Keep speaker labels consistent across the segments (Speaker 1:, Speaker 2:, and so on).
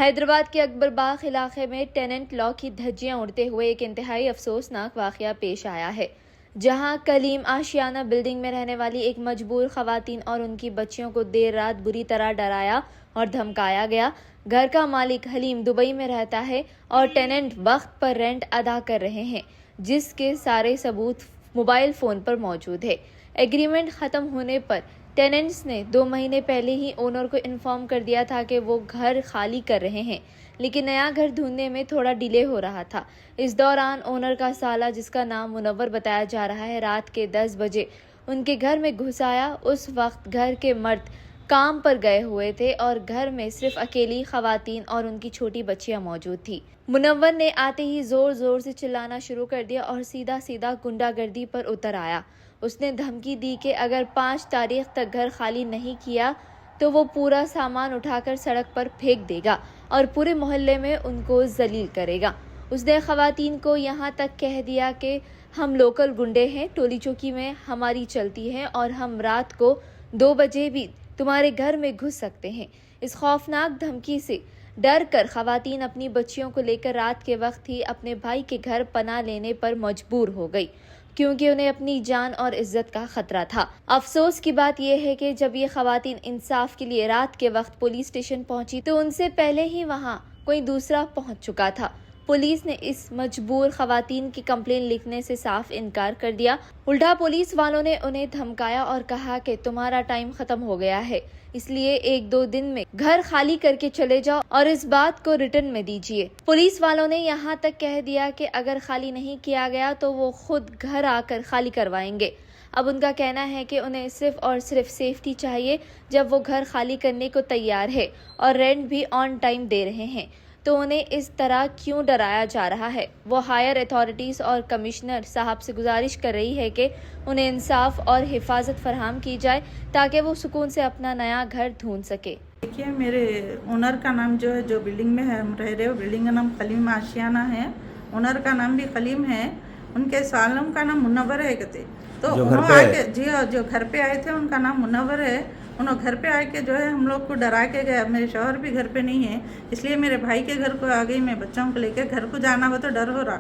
Speaker 1: हैदराबाद के अकबरबाग इलाके में टेनेंट लॉ की धज्जियां उड़ते हुए एक इंतहाई अफसोसनाक वाकया पेश आया है, जहां कलीम आशियाना बिल्डिंग में रहने वाली एक मजबूर खवातीन और उनकी बच्चियों को देर रात बुरी तरह डराया और धमकाया गया। घर का मालिक हलीम दुबई में रहता है और टेनेंट वक्त पर रेंट अदा कर रहे हैं, जिसके सारे सबूत मोबाइल फोन पर मौजूद है। एग्रीमेंट खत्म होने पर टेनेंट्स ने 2 महीने पहले ही ओनर को इन्फॉर्म कर दिया था कि वो घर खाली कर रहे हैं, लेकिन नया घर ढूंढने में थोड़ा डिले हो रहा था। इस दौरान ओनर का साला, जिसका नाम मुनव्वर बताया जा रहा है, रात के 10 बजे उनके घर में घुस आया। उस वक्त घर के मर्द काम पर गए हुए थे और घर में सिर्फ अकेली खवातीन और उनकी छोटी बच्चियां मौजूद थी। मुनव्वर ने आते ही जोर जोर से चिल्लाना शुरू कर दिया और सीधा सीधा गुंडागर्दी पर उतर आया। उसने धमकी दी कि अगर 5 तारीख तक घर खाली नहीं किया तो वो पूरा सामान उठाकर सड़क पर फेंक देगा और पूरे मोहल्ले में उनको जलील करेगा। उसने खवातीन को यहाँ तक कह दिया कि हम लोकल गुंडे हैं, टोली चौकी में हमारी चलती है और हम रात को 2 बजे भी तुम्हारे घर में घुस सकते हैं। इस खौफनाक धमकी से डर कर खवातीन अपनी बच्चियों को लेकर रात के वक्त ही अपने भाई के घर पनाह लेने पर मजबूर हो गई, क्योंकि उन्हें अपनी जान और इज्जत का खतरा था। अफसोस की बात यह है कि जब ये खवातीन इंसाफ के लिए रात के वक्त पुलिस स्टेशन पहुंची तो उनसे पहले ही वहां कोई दूसरा पहुंच चुका था। पुलिस ने इस मजबूर खवातीन की कंप्लेन लिखने से साफ इनकार कर दिया। उल्टा पुलिस वालों ने उन्हें धमकाया और कहा कि तुम्हारा टाइम खत्म हो गया है, इसलिए 1-2 दिन में घर खाली करके चले जाओ और इस बात को रिटर्न में दीजिए। पुलिस वालों ने यहाँ तक कह दिया कि अगर खाली नहीं किया गया तो वो खुद घर आकर खाली करवाएंगे। अब उनका कहना है कि उन्हें सिर्फ और सिर्फ सेफ्टी चाहिए जब वो घर खाली करने को तैयार है और रेंट भी ऑन टाइम दे रहे हैं, तो उन्हें इस तरह क्यों डराया जा रहा है। वो हायर अथॉरिटीज़ और कमिश्नर साहब से गुजारिश कर रही है कि उन्हें इंसाफ और हिफाजत फराहम की जाए ताकि वो सुकून से अपना नया घर ढूंढ सके।
Speaker 2: देखिए, मेरे ओनर का नाम जो है, जो बिल्डिंग में है हम रह रहे हो, बिल्डिंग का नाम कलीम आशियाना है। ओनर का नाम भी कलीम है, उनके सालम का नाम मुनव्वर है कहते। तो उन्होंने आके जी हाँ, जो घर पे आए थे उनका नाम मुनव्वर है। उन्होंने घर पे आके जो है हम लोग को डरा के गए। मेरे शौहर भी घर पे नहीं है, इसलिए मेरे भाई के घर को आ गई। मैं बच्चों को लेकर घर को जाना हो तो डर हो रहा,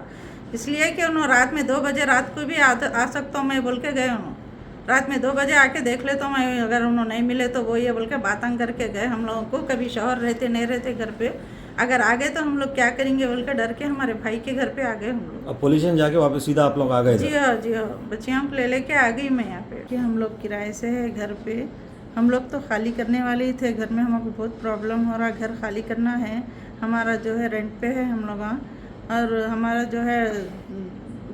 Speaker 2: इसलिए कि उन्होंने रात में 2 बजे रात को भी आ सकता हूँ मैं बोल के गए। उन्होंने रात में 2 बजे आके देख ले तो मैं, अगर उन्होंने नहीं मिले तो वो ये बोल के बातें करके गए हम लोगों को। कभी शौहर रहते नहीं रहते घर पे, अगर आ गए तो हम लोग क्या करेंगे बोल के डर के हमारे भाई के घर पे आ गए हम लोग।
Speaker 3: अब पुलिस स्टेशन जाके वापस सीधा आप लोग आ गए?
Speaker 2: जी हाँ, जी हाँ, बच्चियों को ले लेके आ गई मैं यहाँ पे। कि हम लोग किराए से है घर पे, हम लोग तो खाली करने वाले ही थे। घर में हमको बहुत प्रॉब्लम हो रहा, घर खाली करना है। हमारा जो है रेंट पे है हम लोग, और हमारा जो है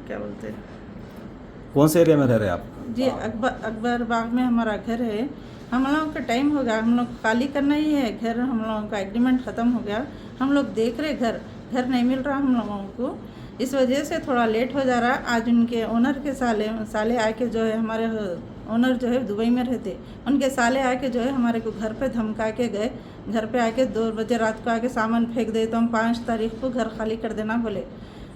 Speaker 2: क्या बोलते हैं,
Speaker 3: कौन से एरिया में रह रहे हैं आप?
Speaker 2: जी अकबर बाग में हमारा घर है। हम लोगों का टाइम हो गया, हम लोग खाली करना ही है घर। हम लोगों का एग्रीमेंट ख़त्म हो गया, हम लोग देख रहे घर नहीं मिल रहा हम लोगों को, इस वजह से थोड़ा लेट हो जा रहा। आज उनके ओनर के साले आके जो है, हमारे ओनर जो है दुबई में रहते, उनके साले आके जो है हमारे को घर पे धमका के गए। घर पे आके 2 बजे रात को आके सामान फेंक दे तो हम 5 तारीख को घर खाली कर देना बोले।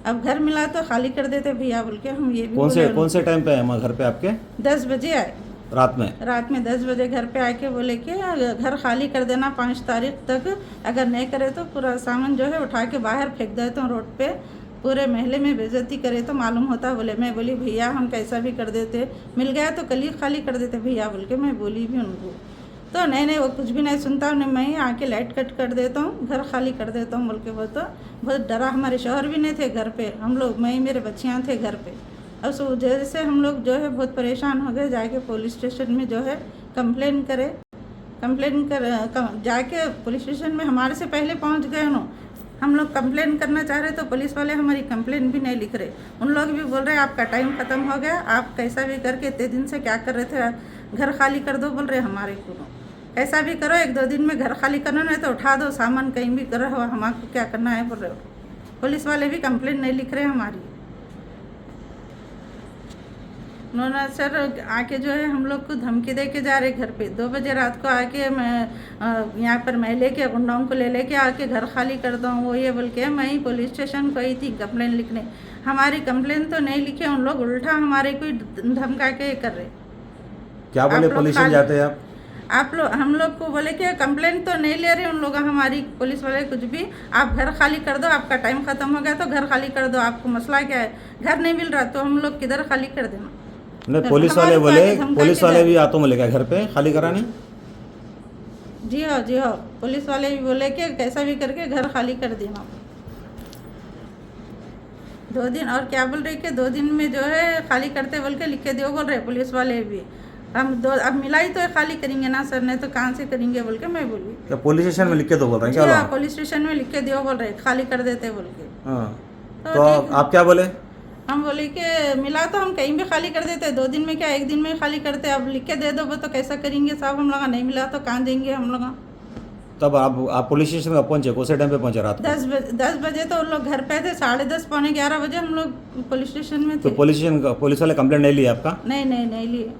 Speaker 2: अब घर मिला तो खाली कर देते भैया बोल के हम ये भी
Speaker 3: कौन से टाइम पे है घर पे आपके?
Speaker 2: 10 बजे आए
Speaker 3: रात में 10 बजे घर पे आके बोले कि घर खाली कर देना 5 तारीख तक, अगर नहीं करे तो पूरा सामान जो है उठा के बाहर फेंक दे तो रोड पे, पूरे महल्ले में बेइज्जती करे तो मालूम होता बोले। मैं बोली भैया हम कैसा भी कर देते, मिल गया तो कल ही खाली कर देते भैया बोल के मैं बोली भी उनको। तो नहीं वो कुछ भी नहीं सुनता, नहीं मैं आके लाइट कट कर देता हूँ, घर खाली कर देता हूँ बोल के। वो तो बहुत डरा। हमारे शौहर भी नहीं थे घर पे, हम लोग मैं मेरे बच्चियाँ थे घर पे। अब उस वजह से हम लोग जो है बहुत परेशान हो गए। जाके पुलिस स्टेशन में जो है कंप्लेन जाके पुलिस स्टेशन में हमारे से पहले पहुंच गए उन्होंने। हम लोग कंप्लेन करना चाह रहे तो पुलिस वाले हमारी कंप्लेन भी नहीं लिख रहे। उन लोग भी बोल रहे आपका टाइम ख़त्म हो गया, आप कैसा भी करके इतने दिन से क्या कर रहे थे, घर खाली कर दो बोल रहे हमारे को। कैसा भी करो, 1-2 दिन में घर खाली करना, नहीं तो उठा दो सामान, कहीं भी करो, हमारे क्या करना है बोल रहे हो। पुलिस वाले भी कंप्लेन नहीं लिख रहे हमारी। उन्होंने सर आके जो है हम लोग को धमकी दे के जा रहे घर पे। 2 बजे रात को आके मैं यहाँ पर मैं लेके गुंडाओं को लेके आके घर खाली कर दूँ वो ये बोल के। मैं ही पुलिस स्टेशन गई थी कंप्लेन लिखने, हमारी कंप्लेन तो नहीं लिखे उन लोग, उल्टा हमारे को धमका के कर रहे। क्या बोले पुलिस स्टेशन जाते हैं आप? आप लोग हम लोग को बोले कि कंप्लेंट तो नहीं ले रहे उन लोग हमारी पुलिस वाले कुछ भी, आप घर खाली कर दो, आपका टाइम ख़त्म हो गया तो घर खाली कर दो, आपको मसला क्या है, घर नहीं मिल रहा तो हम लोग किधर खाली कर देना।
Speaker 4: नहीं, पुलिस वाले
Speaker 3: हमारे
Speaker 4: बोले,
Speaker 3: को आके धमका
Speaker 4: पुलिस
Speaker 3: के
Speaker 4: वाले
Speaker 3: दे-
Speaker 4: भी आतो बोले क्या घर पे खाली कराने?
Speaker 3: जी हाँ, पुलिस वाले भी बोले कि कैसा भी करके घर खाली कर देना। 2 दिन और क्या बोल रहे कि 2 दिन में जो है खाली करते बोल के लिख के दो बोल रहे पुलिस वाले भी। हम अब मिला ही तो खाली करेंगे ना सर, नहीं तो कहाँ से करेंगे बोल के मैं बोली।
Speaker 4: क्या पुलिस स्टेशन में लिख के तो बोल रहे हैं
Speaker 3: जी
Speaker 4: क्या
Speaker 3: हाँ,
Speaker 4: लोग?
Speaker 3: पुलिस स्टेशन में लिख के दियो बोल रहे खाली कर देते बोल के।
Speaker 4: हाँ,
Speaker 3: तो
Speaker 4: तो
Speaker 3: ठीक है।
Speaker 4: आप क्या बोले?
Speaker 3: हम बोले कि मिला तो हम कहीं भी खाली कर देते, 2 दिन में क्या 1 दिन में खाली करते, अब लिख के दे दो वो तो कैसा करेंगे साहब, हम लोग नहीं मिला तो कहाँ देंगे हम लोग।
Speaker 4: तब आप पुलिस स्टेशन में पहुंचे, कौन से टाइम पे पहुंचे रात को?
Speaker 3: 10 बजे तो उन लोग घर पे थे, 10:30 पौने 11 बजे हम लोग पुलिस स्टेशन में
Speaker 4: तो
Speaker 3: थे।
Speaker 4: पुलिस वाले कंप्लेंट नहीं लिया आपका?
Speaker 3: नहीं लिए।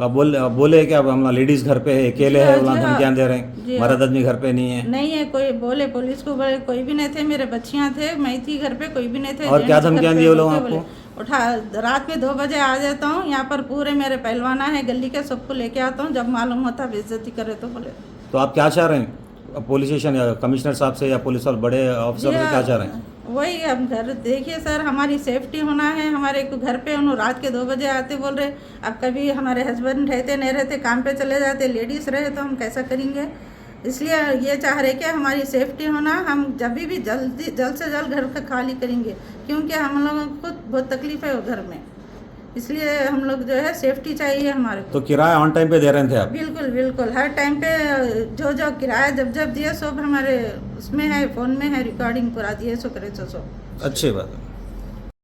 Speaker 4: आप बोले कि अब हम लेडीज घर पे है, अकेले
Speaker 3: जी
Speaker 4: है,
Speaker 3: हाँ,
Speaker 4: बोला
Speaker 3: जी हाँ।
Speaker 4: धमकियां दे रहे
Speaker 3: जी
Speaker 4: हैं,
Speaker 3: हाँ।
Speaker 4: मर्द आदमी घर पे नहीं है।
Speaker 3: नहीं है कोई, बोले पुलिस को बोले कोई भी नहीं थे, मेरे बच्चियां थे, मैं थी घर पे, कोई भी नहीं थे।
Speaker 4: और क्या
Speaker 3: जेंट्स घर
Speaker 4: धमकियां
Speaker 3: पे
Speaker 4: दी वो लोग
Speaker 3: बोलते
Speaker 4: आपको?
Speaker 3: बोले, उठा रात में 2 बजे आ जाता हूँ, यहाँ पर पूरे मेरे पहलवाना है गली के, सबको लेके आता हूँ, जब मालूम होता बेइज्जती करे तो बोले।
Speaker 4: तो आप क्या चाह रहे हैं पुलिस स्टेशन या कमिश्नर साहब से या पुलिस वाले बड़े ऑफिसर से क्या चाह रहे हैं?
Speaker 3: वही अब घर देखिए सर, हमारी सेफ्टी होना है, हमारे को घर पे उन्होंने रात के 2 बजे आते बोल रहे, अब कभी हमारे हस्बैंड रहते नहीं रहते, काम पे चले जाते, लेडीज़ रहे तो हम कैसा करेंगे, इसलिए ये चाह रहे कि हमारी सेफ्टी होना, हम जब भी जल्द से जल्द घर का खाली करेंगे, क्योंकि हम लोगों को बहुत तकलीफ है घर में, इसलिए हम लोग जो है सेफ्टी चाहिए हमारे को।
Speaker 4: तो किराया ऑन टाइम पे दे रहे थे आप?
Speaker 3: बिल्कुल हर टाइम पे जो किराया जब दिए सब हमारे उसमें है, फ़ोन में है, रिकॉर्डिंग पूरा दिए सो करे सो।
Speaker 4: अच्छी बात है।